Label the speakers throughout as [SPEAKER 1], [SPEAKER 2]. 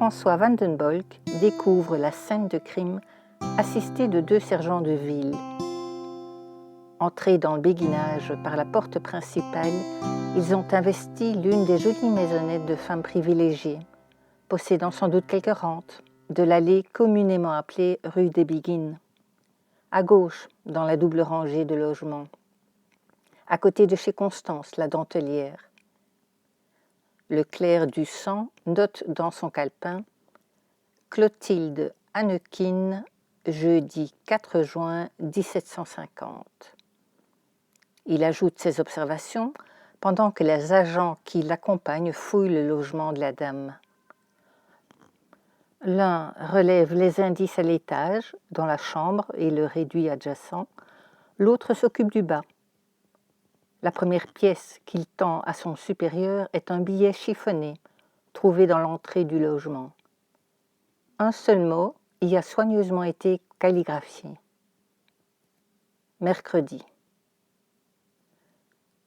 [SPEAKER 1] François Vandenbolk découvre la scène de crime assisté de 2 sergents de ville. Entrés dans le béguinage par la porte principale, ils ont investi l'une des jolies maisonnettes de femmes privilégiées, possédant sans doute quelques rentes, de l'allée communément appelée rue des Béguines. À gauche, dans la double rangée de logements, à côté de chez Constance, la dentelière. Le clerc du sang note dans son calepin « Clotilde Hannequin, jeudi 4 juin 1750 ». Il ajoute ses observations pendant que les agents qui l'accompagnent fouillent le logement de la dame. L'un relève les indices à l'étage, dans la chambre et le réduit adjacent, l'autre s'occupe du bas. La première pièce qu'il tend à son supérieur est un billet chiffonné, trouvé dans l'entrée du logement. Un seul mot y a soigneusement été calligraphié. Mercredi.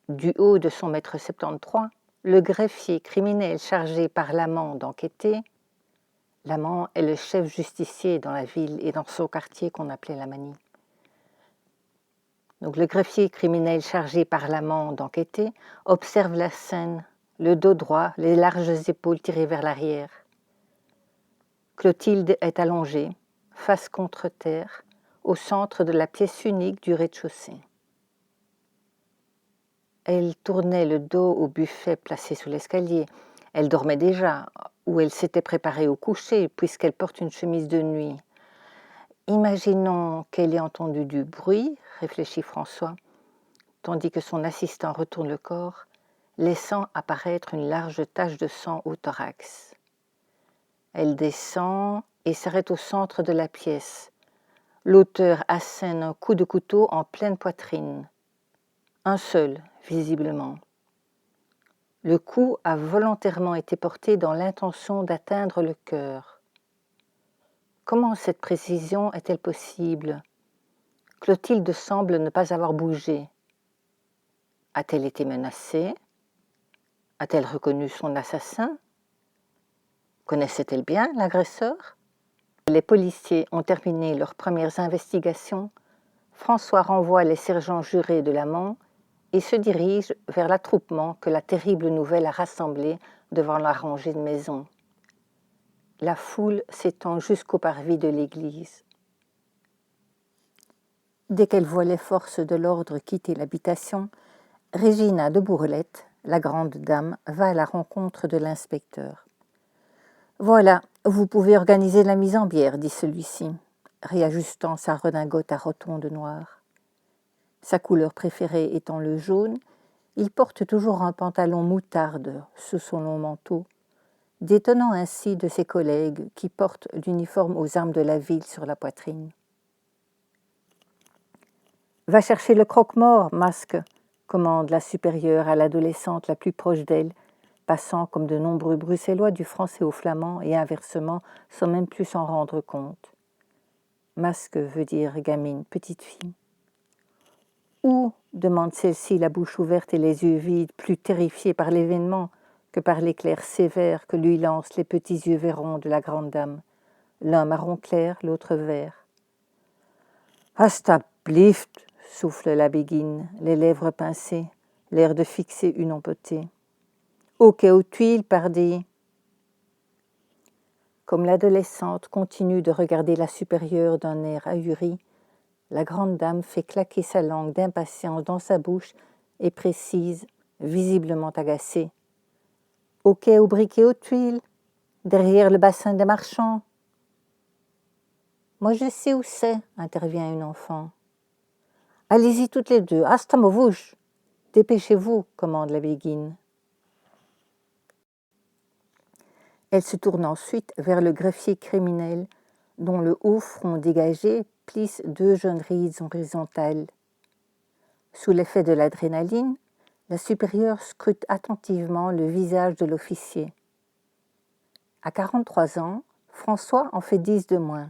[SPEAKER 1] Du haut de son mètre 73, le greffier criminel chargé par l'amant d'enquêter, l'amant est le chef justicier dans la ville et dans son quartier qu'on appelait la Manie. Donc le greffier criminel chargé par l'amant d'enquêter observe la scène, le dos droit, les larges épaules tirées vers l'arrière. Clotilde est allongée, face contre terre, au centre de la pièce unique du rez-de-chaussée. Elle tournait le dos au buffet placé sous l'escalier. Elle dormait déjà, ou elle s'était préparée au coucher, puisqu'elle porte une chemise de nuit. Imaginons qu'elle ait entendu du bruit, réfléchit François, tandis que son assistant retourne le corps, laissant apparaître une large tache de sang au thorax. Elle descend et s'arrête au centre de la pièce. L'auteur assène un coup de couteau en pleine poitrine. Un seul, visiblement. Le coup a volontairement été porté dans l'intention d'atteindre le cœur. Comment cette précision est-elle possible? Clotilde semble ne pas avoir bougé. A-t-elle été menacée? A-t-elle reconnu son assassin? Connaissait-elle bien l'agresseur? Les policiers ont terminé leurs premières investigations. François renvoie les sergents jurés de l'amant et se dirige vers l'attroupement que la terrible nouvelle a rassemblé devant la rangée de maisons. La foule s'étend jusqu'au parvis de l'église. Dès qu'elle voit les forces de l'ordre quitter l'habitation, Régina de Bourlette, la grande dame, va à la rencontre de l'inspecteur. « Voilà, vous pouvez organiser la mise en bière, dit celui-ci, réajustant sa redingote à rotonde noire. Sa couleur préférée étant le jaune, il porte toujours un pantalon moutarde sous son long manteau, détonnant ainsi de ses collègues qui portent l'uniforme aux armes de la ville sur la poitrine. « Va chercher le croque-mort, Masque !» commande la supérieure à l'adolescente la plus proche d'elle, passant comme de nombreux Bruxellois du français au flamand et inversement sans même plus s'en rendre compte. Masque veut dire gamine, petite fille. « Où ?» demande celle-ci, la bouche ouverte et les yeux vides, plus terrifiée par l'événement que par l'éclair sévère que lui lancent les petits yeux verrons de la grande dame, l'un marron clair, l'autre vert. « Alsjeblieft !» souffle la Béguine, les lèvres pincées, l'air de fixer une empotée. « Ok aux tuiles, pardi !» Comme l'adolescente continue de regarder la supérieure d'un air ahuri, la grande dame fait claquer sa langue d'impatience dans sa bouche et précise, visiblement agacée. « Ok au briquet aux tuiles, derrière le bassin des marchands. »« Moi je sais où c'est, » intervient une enfant. « Allez-y toutes les deux, astamouche !»« Dépêchez-vous, » commande la Béguine. Elle se tourne ensuite vers le greffier criminel, dont le haut front dégagé plisse 2 jeunes rides horizontales. Sous l'effet de l'adrénaline, la supérieure scrute attentivement le visage de l'officier. À 43 ans, François en fait 10 de moins.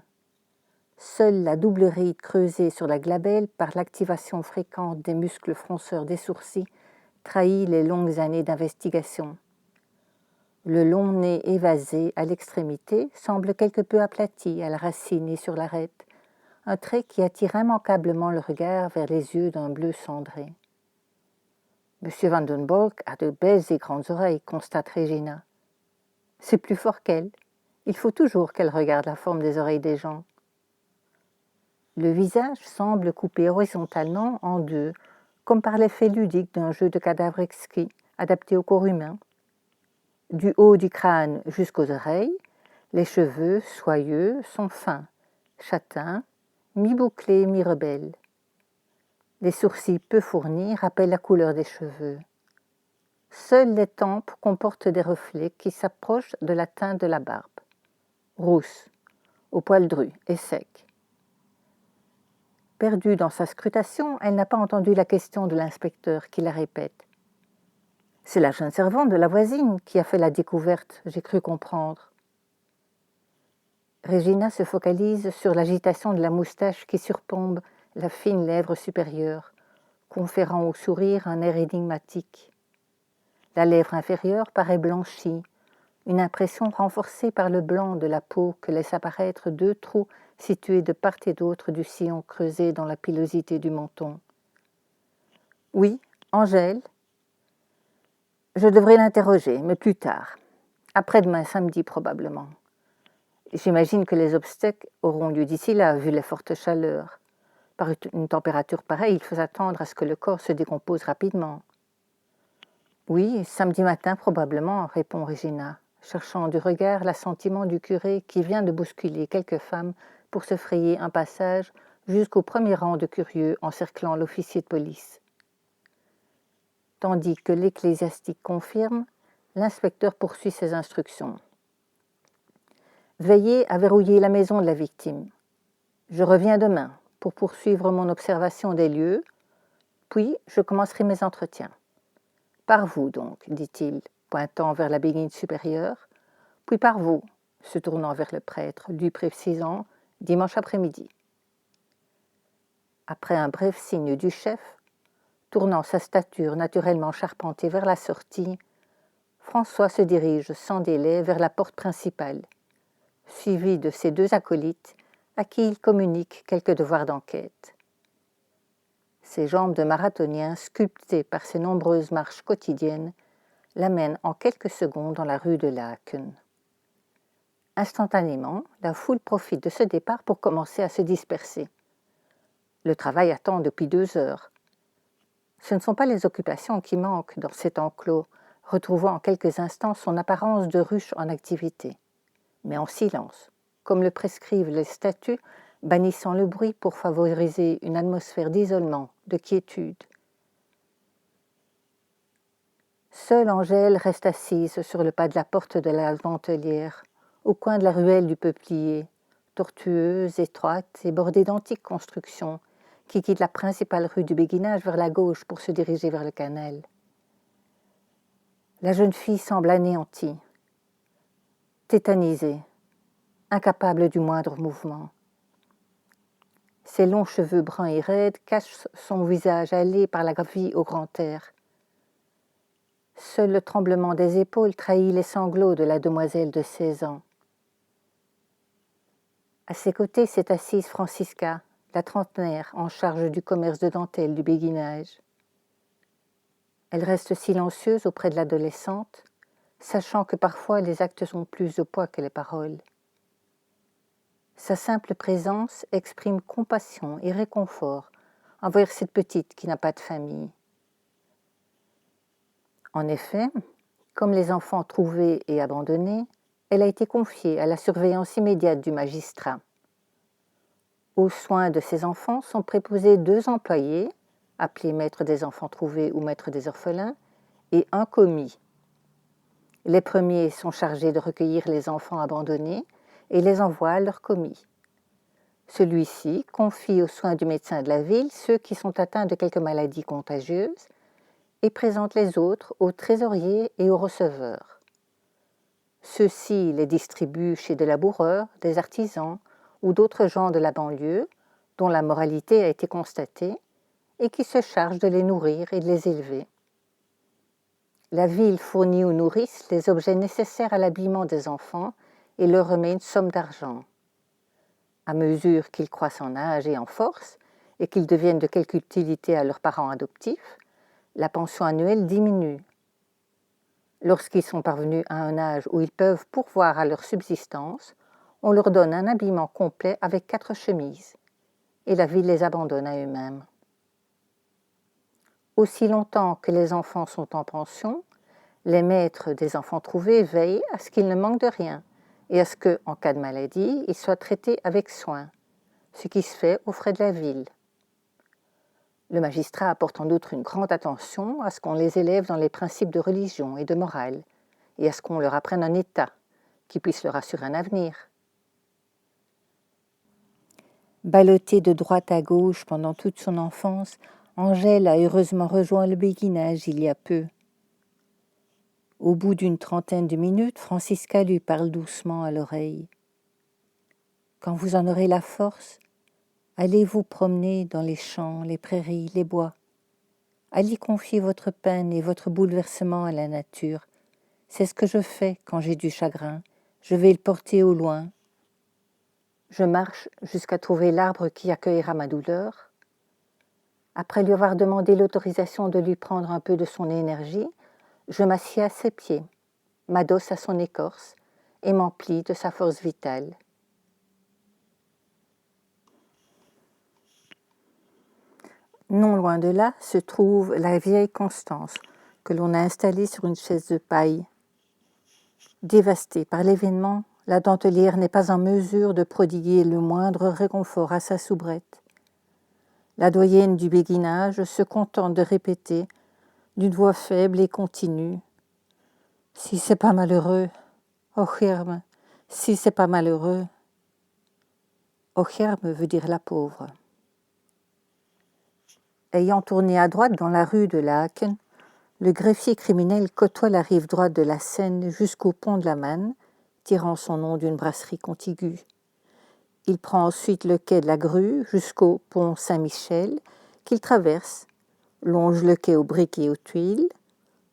[SPEAKER 1] Seule la double ride creusée sur la glabelle par l'activation fréquente des muscles fronceurs des sourcils trahit les longues années d'investigation. Le long nez évasé à l'extrémité semble quelque peu aplati à la racine et sur l'arête, un trait qui attire immanquablement le regard vers les yeux d'un bleu cendré. « Monsieur Van den Bolk a de belles et grandes oreilles, constate Regina. C'est plus fort qu'elle. Il faut toujours qu'elle regarde la forme des oreilles des gens. » Le visage semble coupé horizontalement en deux, comme par l'effet ludique d'un jeu de cadavres exquis, adapté au corps humain. Du haut du crâne jusqu'aux oreilles, les cheveux, soyeux, sont fins, châtains, mi-bouclés, mi-rebelles. Les sourcils peu fournis rappellent la couleur des cheveux. Seules les tempes comportent des reflets qui s'approchent de la teinte de la barbe. Rousse, au poil dru et sec. Perdue dans sa scrutation, elle n'a pas entendu la question de l'inspecteur qui la répète. « C'est la jeune servante de la voisine qui a fait la découverte, j'ai cru comprendre. » Regina se focalise sur l'agitation de la moustache qui surplombe la fine lèvre supérieure, conférant au sourire un air énigmatique. La lèvre inférieure paraît blanchie, une impression renforcée par le blanc de la peau que laissent apparaître deux trous situés de part et d'autre du sillon creusé dans la pilosité du menton. « Oui, Angèle. Je devrais l'interroger, mais plus tard. Après-demain, samedi probablement. J'imagine que les obsèques auront lieu d'ici là, vu les fortes chaleurs. Par une température pareille, il faut attendre à ce que le corps se décompose rapidement. »« Oui, samedi matin probablement, répond Regina, cherchant du regard l'assentiment du curé qui vient de bousculer quelques femmes pour se frayer un passage jusqu'au premier rang de curieux encerclant l'officier de police. Tandis que l'ecclésiastique confirme, l'inspecteur poursuit ses instructions. Veillez à verrouiller la maison de la victime. Je reviens demain pour poursuivre mon observation des lieux, puis je commencerai mes entretiens. Par vous donc, dit-il, pointant vers la béguine supérieure, puis par vous, se tournant vers le prêtre, lui précisant dimanche après-midi. Après un bref signe du chef, tournant sa stature naturellement charpentée vers la sortie, François se dirige sans délai vers la porte principale, suivi de ses deux acolytes à qui il communique quelques devoirs d'enquête. Ses jambes de marathonien, sculptées par ses nombreuses marches quotidiennes, l'amènent en quelques secondes dans la rue de Laeken. Instantanément, la foule profite de ce départ pour commencer à se disperser. Le travail attend depuis 2 heures. Ce ne sont pas les occupations qui manquent dans cet enclos, retrouvant en quelques instants son apparence de ruche en activité, mais en silence, comme le prescrivent les statuts, bannissant le bruit pour favoriser une atmosphère d'isolement, de quiétude. Seule Angèle reste assise sur le pas de la porte de la dentellière, au coin de la ruelle du Peuplier, tortueuse, étroite et bordée d'antiques constructions, qui quitte la principale rue du Béguinage vers la gauche pour se diriger vers le canal. La jeune fille semble anéantie, tétanisée, incapable du moindre mouvement. Ses longs cheveux bruns et raides cachent son visage hâlé par la vie au grand air. Seul le tremblement des épaules trahit les sanglots de la demoiselle de 16 ans. À ses côtés s'est assise Francisca, la trentenaire en charge du commerce de dentelle du Béguinage. Elle reste silencieuse auprès de l'adolescente, sachant que parfois les actes ont plus de poids que les paroles. Sa simple présence exprime compassion et réconfort envers cette petite qui n'a pas de famille. En effet, comme les enfants trouvés et abandonnés, elle a été confiée à la surveillance immédiate du magistrat. Aux soins de ces enfants sont préposés 2 employés, appelés maître des enfants trouvés ou maître des orphelins, et un commis. Les premiers sont chargés de recueillir les enfants abandonnés et les envoient à leur commis. Celui-ci confie aux soins du médecin de la ville ceux qui sont atteints de quelque maladie contagieuse et présente les autres au trésorier et au receveur. Ceux-ci les distribuent chez des laboureurs, des artisans ou d'autres gens de la banlieue dont la moralité a été constatée et qui se chargent de les nourrir et de les élever. la ville fournit aux nourrices les objets nécessaires à l'habillement des enfants et leur remet une somme d'argent. À mesure qu'ils croissent en âge et en force, et qu'ils deviennent de quelque utilité à leurs parents adoptifs, la pension annuelle diminue. Lorsqu'ils sont parvenus à un âge où ils peuvent pourvoir à leur subsistance, on leur donne un habillement complet avec 4 chemises, et la ville les abandonne à eux-mêmes. Aussi longtemps que les enfants sont en pension, les maîtres des enfants trouvés veillent à ce qu'ils ne manquent de rien et à ce que, en cas de maladie, ils soient traités avec soin, ce qui se fait aux frais de la ville. Le magistrat apporte en outre une grande attention à ce qu'on les élève dans les principes de religion et de morale, et à ce qu'on leur apprenne un état qui puisse leur assurer un avenir. Ballottée de droite à gauche pendant toute son enfance, Angèle a heureusement rejoint le béguinage il y a peu. Au bout d'une trentaine de minutes, Francisca lui parle doucement à l'oreille. « Quand vous en aurez la force, allez vous promener dans les champs, les prairies, les bois. Allez confier votre peine et votre bouleversement à la nature. C'est ce que je fais quand j'ai du chagrin. Je vais le porter au loin. Je marche jusqu'à trouver l'arbre qui accueillera ma douleur. Après lui avoir demandé l'autorisation de lui prendre un peu de son énergie, je m'assieds à ses pieds, m'adosse à son écorce et m'emplis de sa force vitale. Non loin de là se trouve la vieille Constance, que l'on a installée sur une chaise de paille. Dévastée par l'événement, la dentelière n'est pas en mesure de prodiguer le moindre réconfort à sa soubrette. La doyenne du béguinage se contente de répéter, d'une voix faible et continue, « Si c'est pas malheureux, Ocherme, si c'est pas malheureux. » Ocherme veut dire la pauvre. Ayant tourné à droite dans la rue de Laeken, le greffier criminel côtoie la rive droite de la Seine jusqu'au pont de la Manne, tirant son nom d'une brasserie contiguë. Il prend ensuite le quai de la Grue jusqu'au pont Saint-Michel, qu'il traverse, longe le quai aux briques et aux tuiles,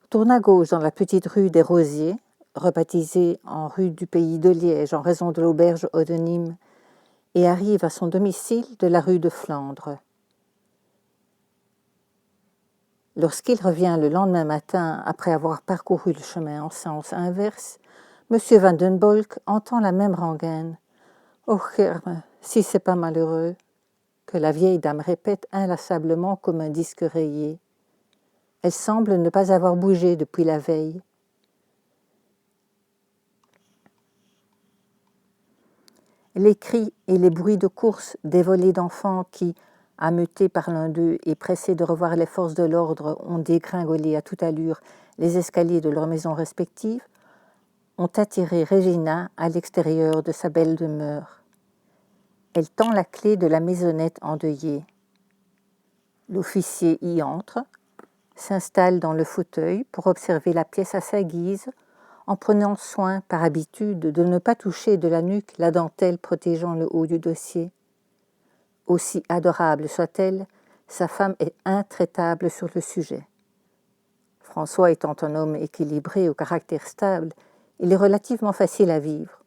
[SPEAKER 1] tourne à gauche dans la petite rue des Rosiers, rebaptisée en rue du Pays de Liège en raison de l'auberge odonyme, et arrive à son domicile de la rue de Flandre. Lorsqu'il revient le lendemain matin, après avoir parcouru le chemin en sens inverse, M. Van den Bolk entend la même rengaine. « Oh, Germe, si c'est pas malheureux !» que la vieille dame répète inlassablement comme un disque rayé. Elle semble ne pas avoir bougé depuis la veille. Les cris et les bruits de course des volées d'enfants qui, ameutés par l'un d'eux et pressés de revoir les forces de l'ordre, ont dégringolé à toute allure les escaliers de leurs maisons respectives, ont attiré Régina à l'extérieur de sa belle demeure. Elle tend la clé de la maisonnette endeuillée. L'officier y entre, s'installe dans le fauteuil pour observer la pièce à sa guise, en prenant soin, par habitude, de ne pas toucher de la nuque la dentelle protégeant le haut du dossier. Aussi adorable soit-elle, sa femme est intraitable sur le sujet. François étant un homme équilibré au caractère stable, il est relativement facile à vivre.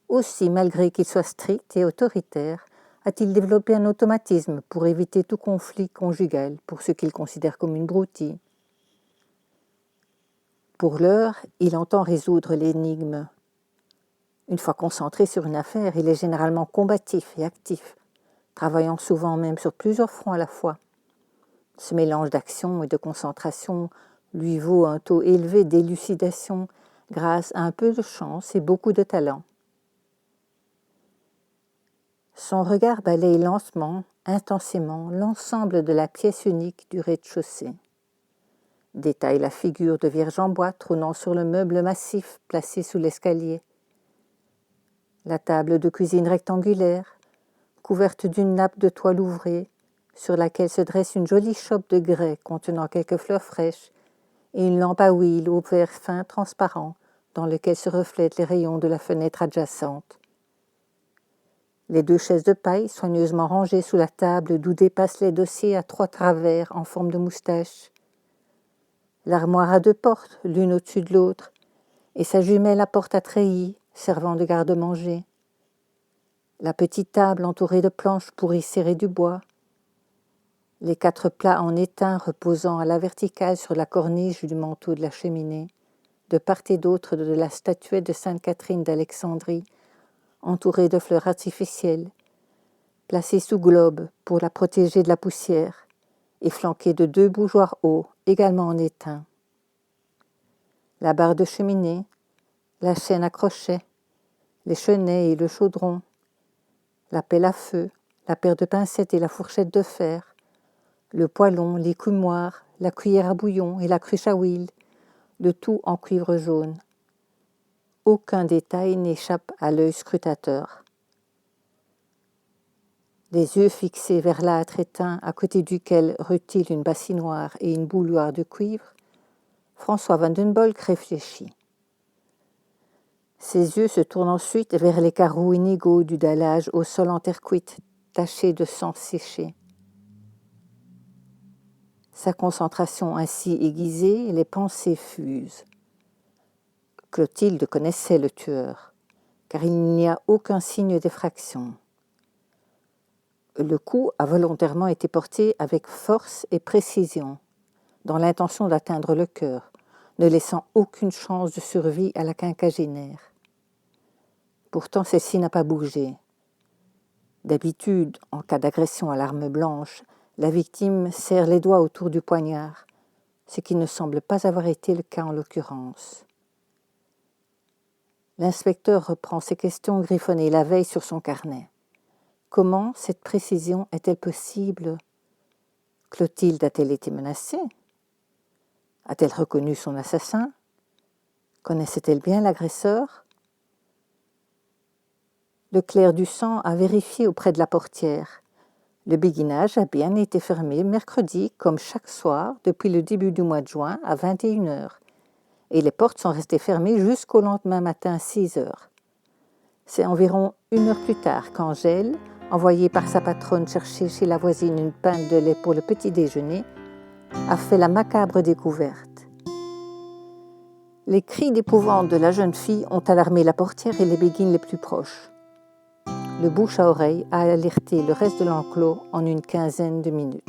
[SPEAKER 1] Aussi, malgré qu'il soit strict et autoritaire, a-t-il développé un automatisme pour éviter tout conflit conjugal pour ce qu'il considère comme une broutille. Pour l'heure, il entend résoudre l'énigme. Une fois concentré sur une affaire, il est généralement combatif et actif, travaillant souvent même sur plusieurs fronts à la fois. Ce mélange d'action et de concentration lui vaut un taux élevé d'élucidation grâce à un peu de chance et beaucoup de talent. Son regard balaye lentement, intensément, l'ensemble de la pièce unique du rez-de-chaussée. Détaille la figure de Vierge en bois trônant sur le meuble massif placé sous l'escalier. La table de cuisine rectangulaire, couverte d'une nappe de toile ouvrée, sur laquelle se dresse une jolie chope de grès contenant quelques fleurs fraîches, et une lampe à huile au verre fin transparent dans lequel se reflètent les rayons de la fenêtre adjacente. Les 2 chaises de paille soigneusement rangées sous la table d'où dépassent les dossiers à 3 travers en forme de moustache. l'armoire à 2 portes, l'une au-dessus de l'autre, et sa jumelle à porte à treillis, servant de garde-manger. La petite table entourée de planches pour y serrer du bois. Les 4 plats en étain reposant à la verticale sur la corniche du manteau de la cheminée, de part et d'autre de la statuette de Sainte Catherine d'Alexandrie, entourée de fleurs artificielles, placée sous globe pour la protéger de la poussière, et flanquée de 2 bougeoirs hauts, également en étain. La barre de cheminée, la chaîne à crochet, les chenets et le chaudron, la pelle à feu, la paire de pincettes et la fourchette de fer, le poêlon, l'écumoire, la cuillère à bouillon et la cruche à huile, le tout en cuivre jaune. Aucun détail n'échappe à l'œil scrutateur. Les yeux fixés vers l'âtre éteint à côté duquel rutile une bassinoire et une bouilloire de cuivre, François Vandenbolk réfléchit. Ses yeux se tournent ensuite vers les carreaux inégaux du dallage au sol en terre cuite, taché de sang séché. Sa concentration ainsi aiguisée, les pensées fusent. Clotilde connaissait le tueur, car il n'y a aucun signe d'effraction. Le coup a volontairement été porté avec force et précision, dans l'intention d'atteindre le cœur, ne laissant aucune chance de survie à la quinquagénaire. Pourtant, celle-ci n'a pas bougé. D'habitude, en cas d'agression à l'arme blanche, la victime serre les doigts autour du poignard, ce qui ne semble pas avoir été le cas en l'occurrence. L'inspecteur reprend ses questions griffonnées la veille sur son carnet. Comment cette précision est-elle possible ? Clotilde a-t-elle été menacée ? A-t-elle reconnu son assassin ? Connaissait-elle bien l'agresseur ? Le clerc du sang a vérifié auprès de la portière. Le béguinage a bien été fermé mercredi, comme chaque soir, depuis le début du mois de juin à 21h. Et les portes sont restées fermées jusqu'au lendemain matin à 6h. C'est environ 1 heure plus tard qu'Angèle, envoyée par sa patronne chercher chez la voisine une pinte de lait pour le petit déjeuner, a fait la macabre découverte. Les cris d'épouvante de la jeune fille ont alarmé la portière et les béguines les plus proches. Le bouche à oreille a alerté le reste de l'enclos en une quinzaine de minutes.